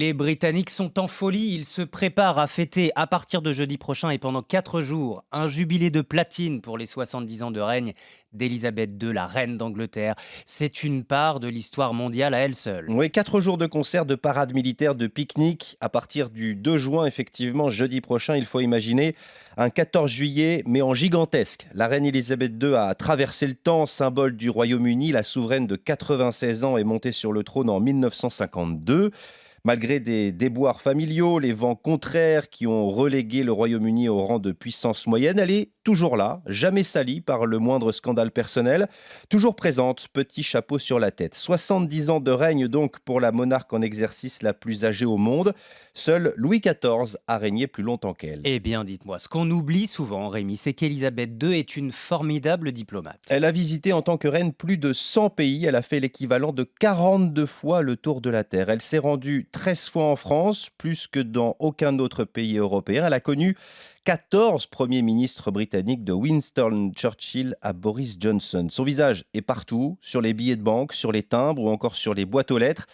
Les Britanniques sont en folie, ils se préparent à fêter à partir de jeudi prochain et pendant 4 jours un jubilé de platine pour les 70 ans de règne d'Élisabeth II, la reine d'Angleterre. C'est une part de l'histoire mondiale à elle seule. Oui, 4 jours de concerts, de parades militaires, de pique-niques. À partir du 2 juin, effectivement, jeudi prochain, il faut imaginer un 14 juillet, mais en gigantesque. La reine Elisabeth II a traversé le temps, symbole du Royaume-Uni. La souveraine de 96 ans est montée sur le trône en 1952. Malgré des déboires familiaux, les vents contraires qui ont relégué le Royaume-Uni au rang de puissance moyenne, elle est toujours là, jamais salie par le moindre scandale personnel, toujours présente, petit chapeau sur la tête. 70 ans de règne donc pour la monarque en exercice la plus âgée au monde. Seul Louis XIV a régné plus longtemps qu'elle. Eh bien, dites-moi, ce qu'on oublie souvent, Rémi, c'est qu'Élisabeth II est une formidable diplomate. Elle a visité en tant que reine plus de 100 pays. Elle a fait l'équivalent de 42 fois le tour de la Terre. Elle s'est rendue 13 fois en France, plus que dans aucun autre pays européen. Elle a connu 14 premiers ministres britanniques, de Winston Churchill à Boris Johnson. Son visage est partout, sur les billets de banque, sur les timbres ou encore sur les boîtes aux lettres.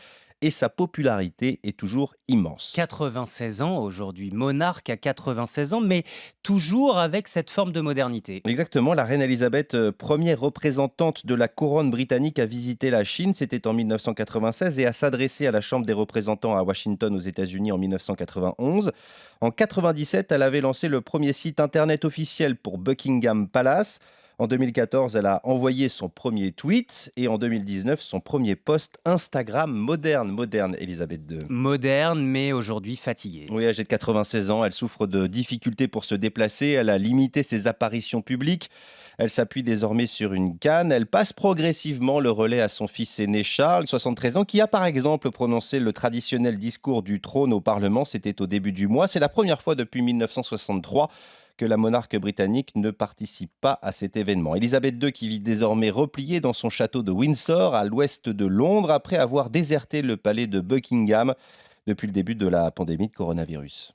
Et sa popularité est toujours immense. 96 ans aujourd'hui, monarque à 96 ans, mais toujours avec cette forme de modernité. Exactement, la reine Elisabeth, première représentante de la couronne britannique à visiter la Chine, c'était en 1996 et à s'adresser à la Chambre des représentants à Washington aux États-Unis en 1991. En 97, elle avait lancé le premier site internet officiel pour Buckingham Palace. En 2014, elle a envoyé son premier tweet et en 2019, son premier post Instagram moderne, Elisabeth II. Moderne, mais aujourd'hui fatiguée. Oui, âgée de 96 ans, elle souffre de difficultés pour se déplacer, elle a limité ses apparitions publiques, elle s'appuie désormais sur une canne, elle passe progressivement le relais à son fils aîné Charles, 73 ans, qui a par exemple prononcé le traditionnel discours du trône au Parlement, c'était au début du mois. C'est la première fois depuis 1963 que la monarque britannique ne participe pas à cet événement. Elisabeth II qui vit désormais repliée dans son château de Windsor, à l'ouest de Londres, après avoir déserté le palais de Buckingham depuis le début de la pandémie de coronavirus.